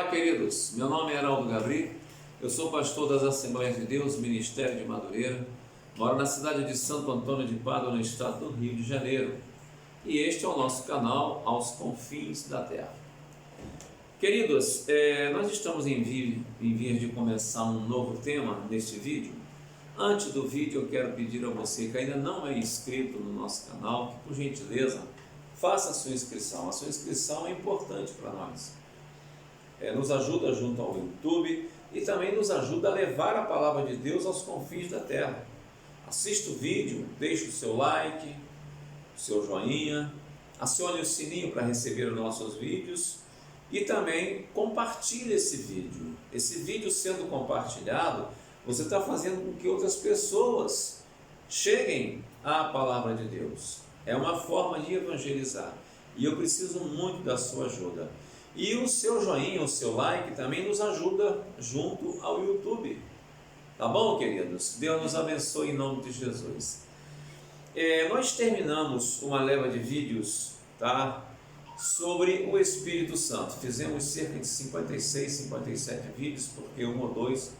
Olá, queridos, meu nome é Heraldo Gabri, eu sou pastor das Assembleias de Deus, Ministério de Madureira, moro na cidade de Santo Antônio de Pádua, no estado do Rio de Janeiro, e este é o nosso canal Aos Confins da Terra. Queridos, nós estamos em vias de começar um novo tema neste vídeo. Antes do vídeo, eu quero pedir a você que ainda não é inscrito no nosso canal, que por gentileza faça a sua inscrição. A sua inscrição é importante para nós. Nos ajuda junto ao YouTube e também nos ajuda a levar a palavra de Deus aos confins da terra. Assista o vídeo, deixe o seu like, o seu joinha, acione o sininho para receber os nossos vídeos e também compartilhe esse vídeo. Esse vídeo sendo compartilhado, você está fazendo com que outras pessoas cheguem à palavra de Deus. É uma forma de evangelizar e eu preciso muito da sua ajuda. E o seu joinha, o seu like também nos ajuda junto ao YouTube. Tá bom, queridos? Deus nos abençoe em nome de Jesus. Nós terminamos uma leva de vídeos, tá, sobre o Espírito Santo. Fizemos cerca de 56, 57 vídeos, porque um ou dois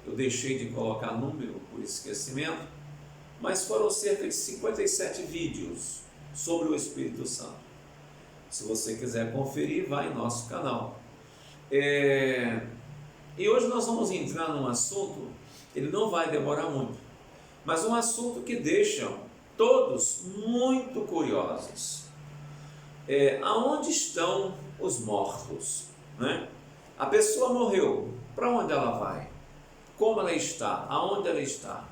eu deixei de colocar número por esquecimento, mas foram cerca de 57 vídeos sobre o Espírito Santo. Se você quiser conferir, vai em nosso canal. E hoje nós vamos entrar num assunto, ele não vai demorar muito, mas um assunto que deixa todos muito curiosos. Aonde estão os mortos? Né? A pessoa morreu, para onde ela vai? Como ela está? Aonde ela está?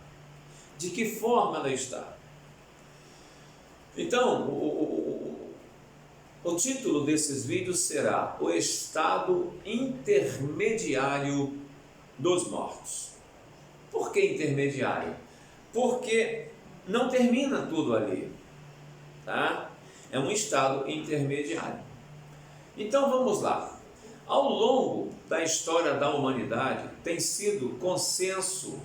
De que forma ela está? Então, o título desses vídeos será O Estado Intermediário dos Mortos. Por que intermediário? Porque não termina tudo ali, tá? É um estado intermediário. Então vamos lá. Ao longo da história da humanidade, tem sido consenso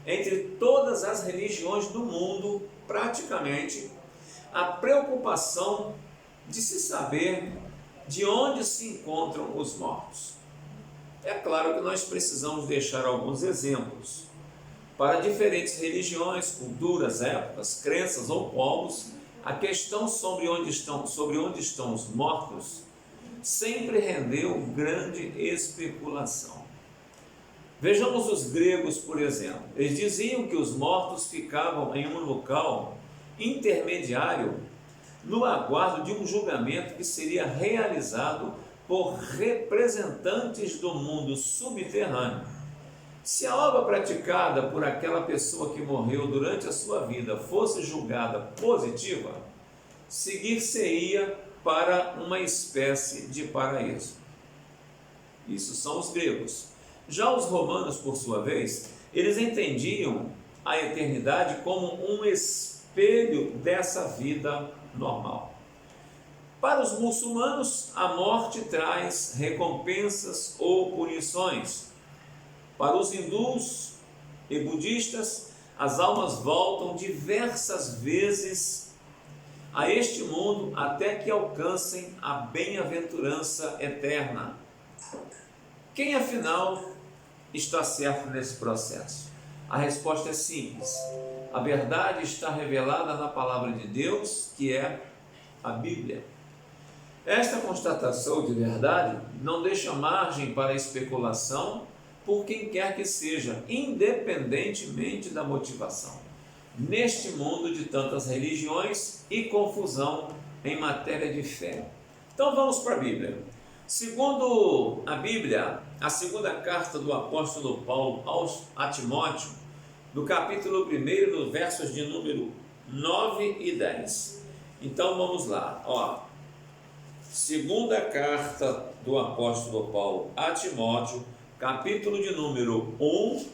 entre todas as religiões do mundo, praticamente, a preocupação de se saber de onde se encontram os mortos. É claro que nós precisamos deixar alguns exemplos. Para diferentes religiões, culturas, épocas, crenças ou povos, a questão sobre onde estão os mortos sempre rendeu grande especulação. Vejamos os gregos, por exemplo. Eles diziam que os mortos ficavam em um local intermediário no aguardo de um julgamento que seria realizado por representantes do mundo subterrâneo. Se a obra praticada por aquela pessoa que morreu durante a sua vida fosse julgada positiva, seguir-se-ia para uma espécie de paraíso. Isso são os gregos. Já os romanos, por sua vez, eles entendiam a eternidade como um espelho dessa vida normal. Para os muçulmanos, a morte traz recompensas ou punições. Para os hindus e budistas, as almas voltam diversas vezes a este mundo até que alcancem a bem-aventurança eterna. Quem, afinal, está certo nesse processo? A resposta é simples. A verdade está revelada na palavra de Deus, que é a Bíblia. Esta constatação de verdade não deixa margem para especulação por quem quer que seja, independentemente da motivação, neste mundo de tantas religiões e confusão em matéria de fé. Então vamos para a Bíblia. Segundo a Bíblia, a segunda carta do apóstolo Paulo a Timóteo, no capítulo 1, nos versos de número 9 e 10. Então vamos lá. Segunda carta do apóstolo Paulo a Timóteo, capítulo de número 1,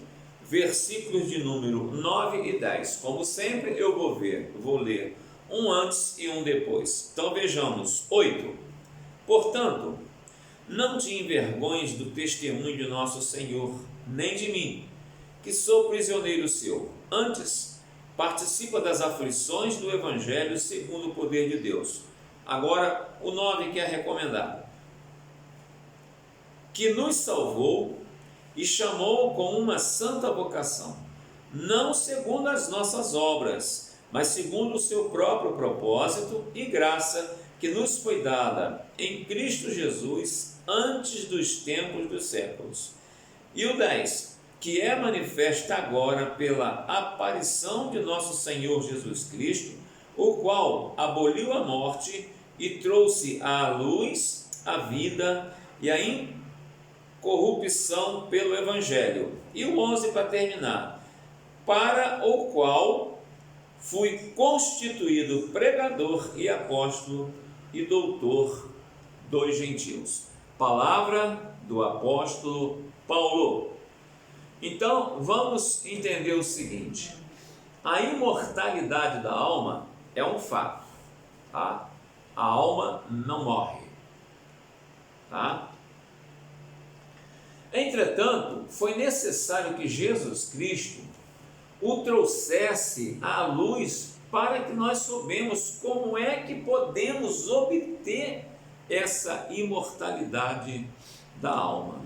versículos de número 9 e 10. Como sempre, eu vou ler um antes e um depois. Então vejamos. 8. Portanto, não te envergonhes do testemunho de nosso Senhor, nem de mim, que sou prisioneiro seu. Antes, participa das aflições do Evangelho segundo o poder de Deus. Agora, o 9 que é recomendado. que nos salvou e chamou com uma santa vocação, não segundo as nossas obras, mas segundo o seu próprio propósito e graça que nos foi dada em Cristo Jesus antes dos tempos dos séculos. E o 10, que é manifesta agora pela aparição de nosso Senhor Jesus Cristo, o qual aboliu a morte e trouxe à luz a vida e a incorrupção pelo Evangelho. E o 11 para terminar, para o qual fui constituído pregador e apóstolo e doutor dos gentios. Palavra do apóstolo Paulo. Então, vamos entender o seguinte: a imortalidade da alma é um fato, tá? A alma não morre, tá? Entretanto, foi necessário que Jesus Cristo o trouxesse à luz para que nós soubemos como é que podemos obter essa imortalidade da alma.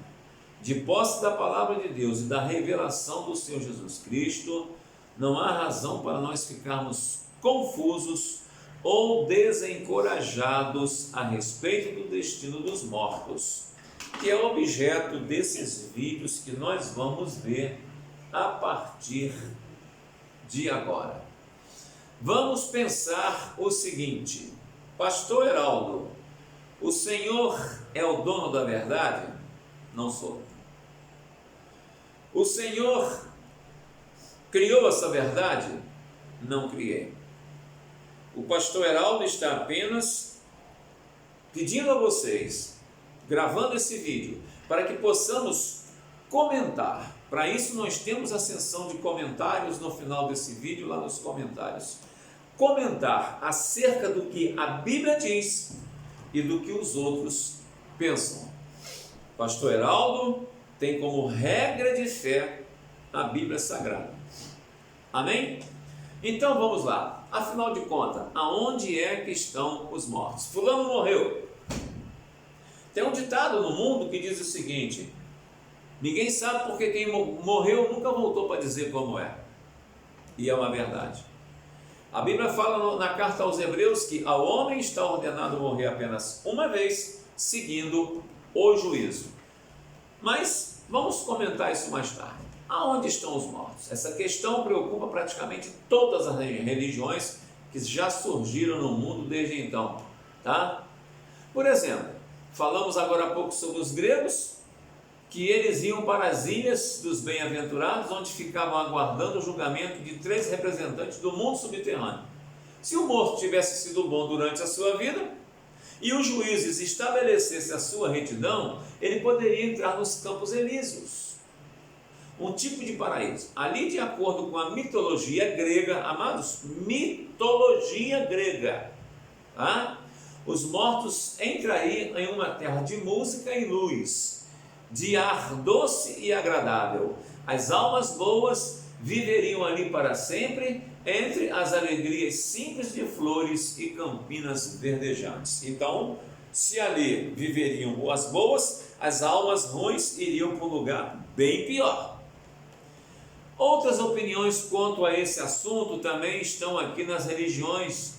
De posse da palavra de Deus e da revelação do Senhor Jesus Cristo, não há razão para nós ficarmos confusos ou desencorajados a respeito do destino dos mortos, que é objeto desses vídeos que nós vamos ver a partir de agora. Vamos pensar o seguinte: Pastor Heraldo, o Senhor é o dono da verdade? Não sou. O Senhor criou essa verdade? Não criei. O pastor Heraldo está apenas pedindo a vocês, gravando esse vídeo, para que possamos comentar. Para isso nós temos a seção de comentários no final desse vídeo, lá nos comentários. Comentar acerca do que a Bíblia diz e do que os outros pensam. Pastor Heraldo tem como regra de fé a Bíblia Sagrada. Amém? Então vamos lá. Afinal de contas, aonde é que estão os mortos? Fulano morreu. Tem um ditado no mundo que diz o seguinte: ninguém sabe porque quem morreu nunca voltou para dizer como é. E é uma verdade. A Bíblia fala na carta aos Hebreus que ao homem está ordenado morrer apenas uma vez, seguindo o juízo. Mas vamos comentar isso mais tarde. Aonde estão os mortos? Essa questão preocupa praticamente todas as religiões que já surgiram no mundo desde então, tá? Por exemplo, falamos agora há pouco sobre os gregos, que eles iam para as ilhas dos bem-aventurados, onde ficavam aguardando o julgamento de 3 representantes do mundo subterrâneo. Se o morto tivesse sido bom durante a sua vida e os juízes estabelecessem a sua retidão, ele poderia entrar nos campos elíseos, um tipo de paraíso. Ali, de acordo com a mitologia grega, amados, mitologia grega, tá? Os mortos entrariam em uma terra de música e luz, de ar doce e agradável. As almas boas viveriam ali para sempre, entre as alegrias simples de flores e campinas verdejantes. Então, se ali viveriam as boas, as almas ruins iriam para um lugar bem pior. Outras opiniões quanto a esse assunto também estão aqui nas religiões,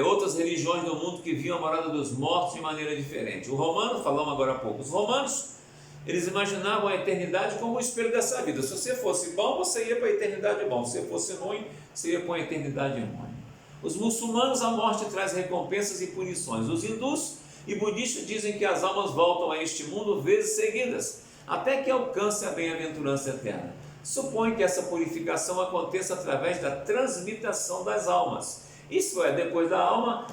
outras religiões do mundo que viam a morada dos mortos de maneira diferente. O romano, falamos agora há pouco, os romanos, eles imaginavam a eternidade como o espelho dessa vida. Se você fosse bom, você ia para a eternidade bom. Se você fosse ruim, você ia para a eternidade ruim. Os muçulmanos, a morte traz recompensas e punições. Os hindus e budistas dizem que as almas voltam a este mundo vezes seguidas, até que alcancem a bem-aventurança eterna. Supõe que essa purificação aconteça através da transmutação das almas. Isso é, depois da alma,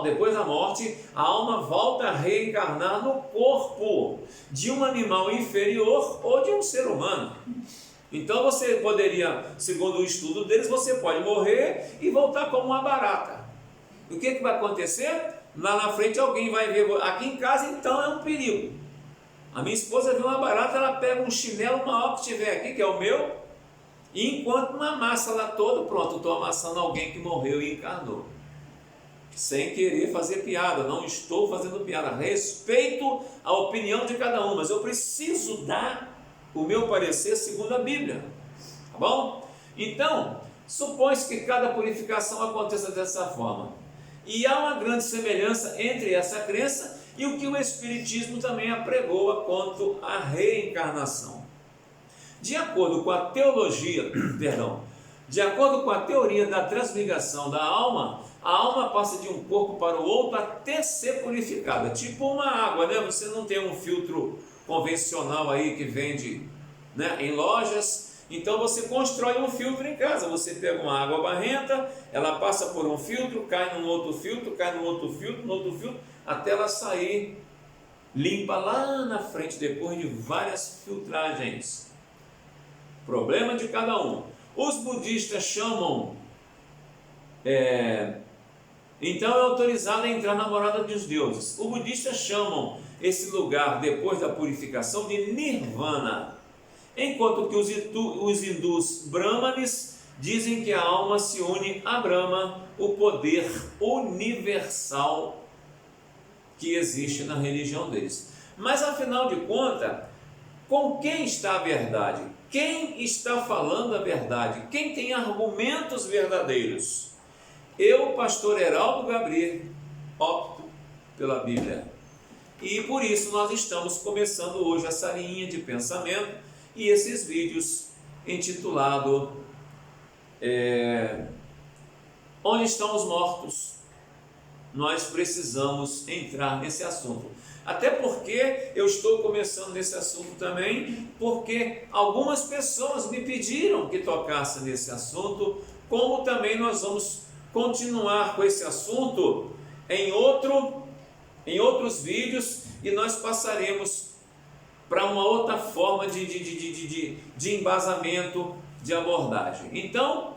depois da morte, a alma volta a reencarnar no corpo de um animal inferior ou de um ser humano. Então você poderia, segundo o estudo deles, você pode morrer e voltar como uma barata. O que vai acontecer? Lá na frente alguém vai ver, aqui em casa então é um perigo. A minha esposa viu uma barata, ela pega um chinelo maior que tiver aqui, que é o meu, e enquanto não amassa lá todo, pronto, estou amassando alguém que morreu e encarnou. sem querer fazer piada, não estou fazendo piada, respeito a opinião de cada um, mas eu preciso dar o meu parecer segundo a Bíblia, tá bom? Então, supõe-se que cada purificação aconteça dessa forma, e há uma grande semelhança entre essa crença e o que o Espiritismo também apregoa quanto à reencarnação. De acordo com a teologia, de acordo com a teoria da transmigração da alma, a alma passa de um corpo para o outro até ser purificada, tipo uma água, né? Você não tem um filtro convencional aí que vende, né, em lojas. Então você constrói um filtro em casa, você pega uma água barrenta, ela passa por um filtro, cai num outro filtro, cai num outro filtro, num outro filtro, até ela sair limpa lá na frente, depois de várias filtragens. Problema de cada um. Os budistas chamam, então é autorizado a entrar na morada dos deuses. Os budistas chamam esse lugar, depois da purificação, de Nirvana. Enquanto que os hindus brahmanes dizem que a alma se une a Brahma, o poder universal que existe na religião deles. Mas afinal de contas, com quem está a verdade? Quem está falando a verdade? Quem tem argumentos verdadeiros? Eu, pastor Heraldo Gabriel, opto pela Bíblia. E por isso nós estamos começando hoje essa linha de pensamento e esses vídeos intitulado Onde estão os mortos? Nós precisamos entrar nesse assunto. Até porque eu estou começando nesse assunto também, porque algumas pessoas me pediram que tocasse nesse assunto, como também nós vamos continuar com esse assunto em outros vídeos, e nós passaremos para uma outra forma de embasamento, de abordagem. Então,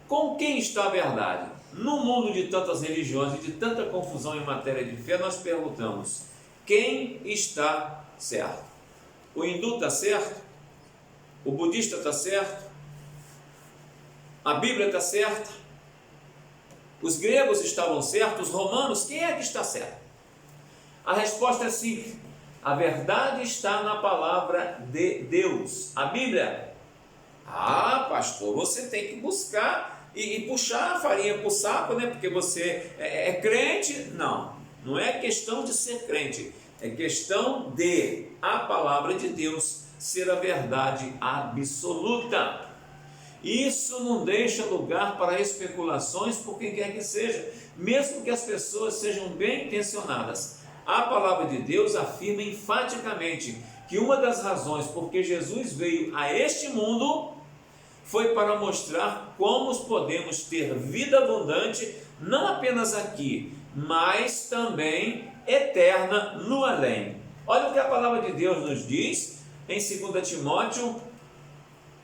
com quem está a verdade? No mundo de tantas religiões e de tanta confusão em matéria de fé, nós perguntamos: quem está certo? O hindu está certo? O budista está certo? A Bíblia está certa? Os gregos estavam certos? Os romanos? Quem é que está certo? A resposta é simples. A verdade está na palavra de Deus. A Bíblia? Ah, pastor, você tem que buscar e puxar a farinha para o saco, né? Porque você é crente. Não, não é questão de ser crente. É questão de a palavra de Deus ser a verdade absoluta. Isso não deixa lugar para especulações por quem quer que seja, mesmo que as pessoas sejam bem intencionadas. A palavra de Deus afirma enfaticamente que uma das razões por que Jesus veio a este mundo foi para mostrar como podemos ter vida abundante, não apenas aqui, mas também eterna no além. Olha o que a palavra de Deus nos diz em 2 Timóteo,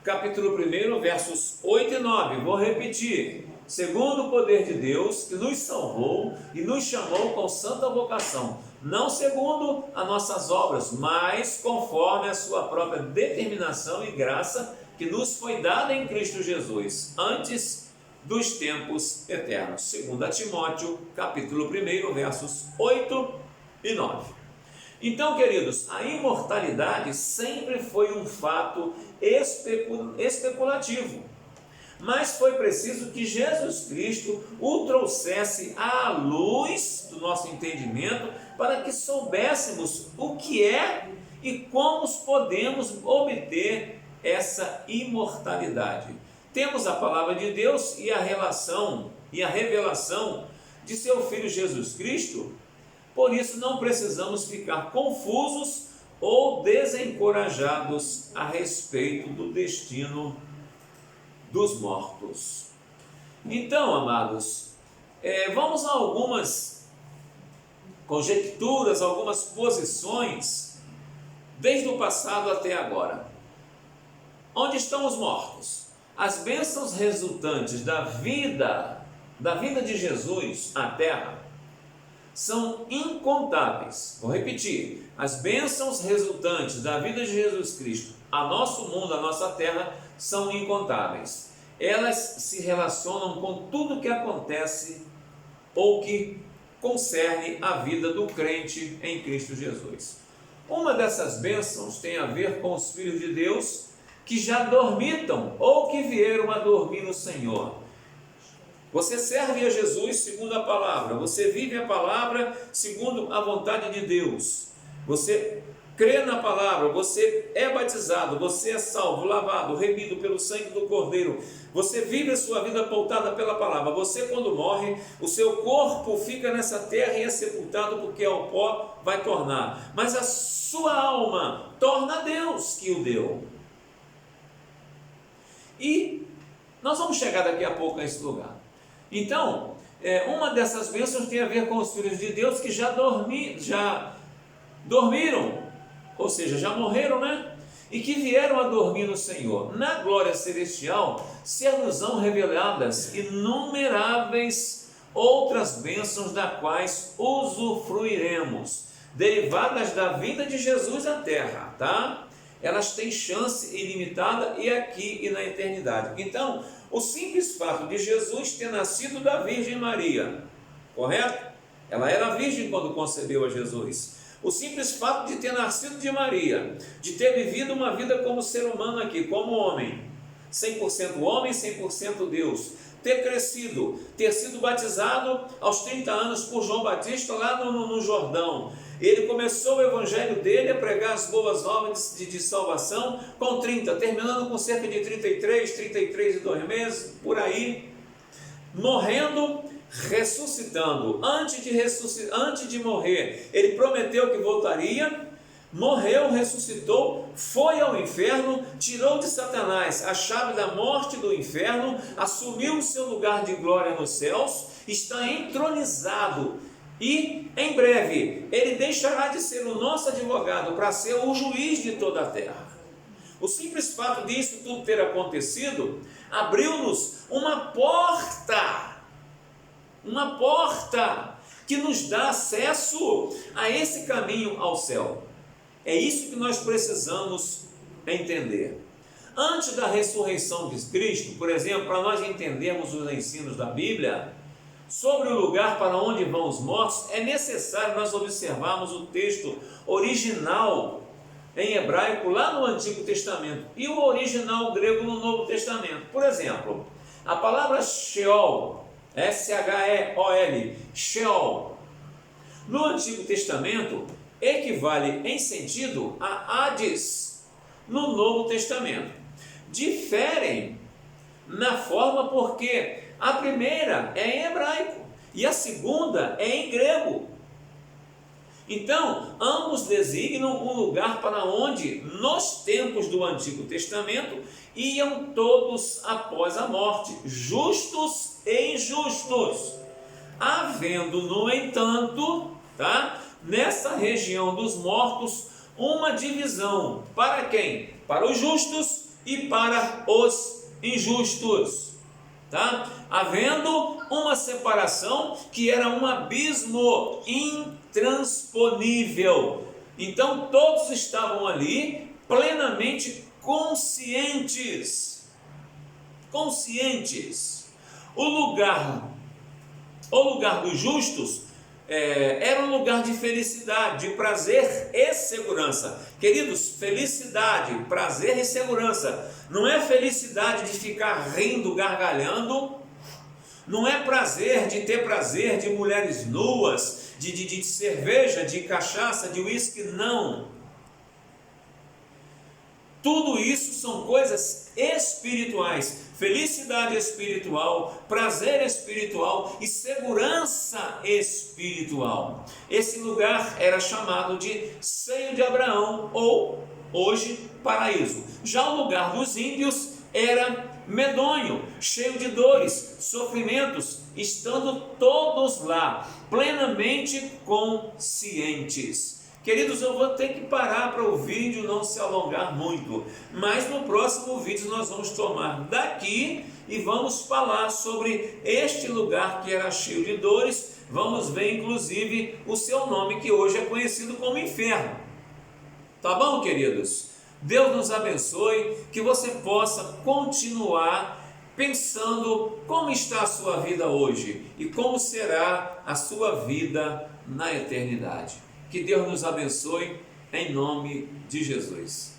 capítulo 1, versos 8 e 9. Vou repetir. Segundo o poder de Deus, que nos salvou e nos chamou com santa vocação, não segundo as nossas obras, mas conforme a sua própria determinação e graça, que nos foi dada em Cristo Jesus, antes dos tempos eternos. 2 Timóteo, capítulo 1, versos 8 e 9. Então, queridos, a imortalidade sempre foi um fato especulativo, mas foi preciso que Jesus Cristo o trouxesse à luz do nosso entendimento para que soubéssemos o que é e como podemos obter essa imortalidade. Temos a palavra de Deus e a relação e a revelação de seu Filho Jesus Cristo, por isso não precisamos ficar confusos ou desencorajados a respeito do destino dos mortos. Então, amados, vamos a algumas conjecturas, algumas posições, desde o passado até agora. Onde estão os mortos? As bênçãos resultantes da vinda de Jesus à Terra são incontáveis. Vou repetir: as bênçãos resultantes da vida de Jesus Cristo a nosso mundo, a nossa terra, são incontáveis. Elas se relacionam com tudo que acontece ou que concerne a vida do crente em Cristo Jesus. Uma dessas bênçãos tem a ver com os filhos de Deus que já dormitam ou que vieram a dormir no Senhor. Você serve a Jesus segundo a palavra, você vive a palavra segundo a vontade de Deus, você crê na palavra, você é batizado, você é salvo, lavado, remido pelo sangue do Cordeiro, você vive a sua vida pautada pela palavra. Você, quando morre, o seu corpo fica nessa terra e é sepultado, porque ao pó vai tornar, mas a sua alma torna a Deus que o deu. E nós vamos chegar daqui a pouco a esse lugar. Então, uma dessas bênçãos tem a ver com os filhos de Deus que já dormiram, ou seja, já morreram, né? E que vieram a dormir no Senhor. Na glória celestial, ser-nos-ão reveladas inumeráveis outras bênçãos, das quais usufruiremos, derivadas da vinda de Jesus à terra, tá? Elas têm chance ilimitada e aqui e na eternidade. Então, o simples fato de Jesus ter nascido da Virgem Maria, correto? Ela era virgem quando concebeu a Jesus. O simples fato de ter nascido de Maria, de ter vivido uma vida como ser humano aqui, como homem, 100% homem, 100% Deus, ter crescido, ter sido batizado aos 30 anos por João Batista lá no Jordão. Ele começou o evangelho dele a pregar as boas novas de salvação com 30, terminando com cerca de 33 e 2 meses, por aí, morrendo, ressuscitando. Antes de morrer, ele prometeu que voltaria, morreu, ressuscitou, foi ao inferno, tirou de Satanás a chave da morte e do inferno, assumiu o seu lugar de glória nos céus, está entronizado e em breve ele deixará de ser o nosso advogado para ser o juiz de toda a terra. O simples fato disso tudo ter acontecido abriu-nos uma porta que nos dá acesso a esse caminho ao céu. É isso que nós precisamos entender. Antes da ressurreição de Cristo, por exemplo, para nós entendermos os ensinos da Bíblia sobre o lugar para onde vão os mortos, é necessário nós observarmos o texto original em hebraico lá no Antigo Testamento e o original grego no Novo Testamento. Por exemplo, a palavra Sheol, S-H-E-O-L, Sheol, no Antigo Testamento equivale em sentido a Hades no Novo Testamento. Diferem na forma porque a primeira é em hebraico e a segunda é em grego. Então, ambos designam um lugar para onde, nos tempos do Antigo Testamento, iam todos após a morte, justos e injustos, havendo, no entanto, nessa região dos mortos, uma divisão. Para quem? Para os justos e para os injustos. Havendo uma separação que era um abismo intransponível. Então todos estavam ali plenamente conscientes. O lugar dos justos era um lugar de felicidade, de prazer e segurança. Queridos, felicidade, prazer e segurança. Não é felicidade de ficar rindo, gargalhando. Não é prazer de ter prazer de mulheres nuas, de cerveja, de cachaça, de uísque, não. Tudo isso são coisas espirituais. Felicidade espiritual, prazer espiritual e segurança espiritual. Esse lugar era chamado de seio de Abraão, ou hoje paraíso. Já o lugar dos ímpios era medonho, cheio de dores, sofrimentos, estando todos lá, plenamente conscientes. Queridos, eu vou ter que parar para o vídeo não se alongar muito, mas no próximo vídeo nós vamos tomar daqui e vamos falar sobre este lugar que era cheio de dores. Vamos ver inclusive o seu nome, que hoje é conhecido como inferno. Tá bom, queridos? Deus nos abençoe, que você possa continuar pensando como está a sua vida hoje e como será a sua vida na eternidade. Que Deus nos abençoe em nome de Jesus.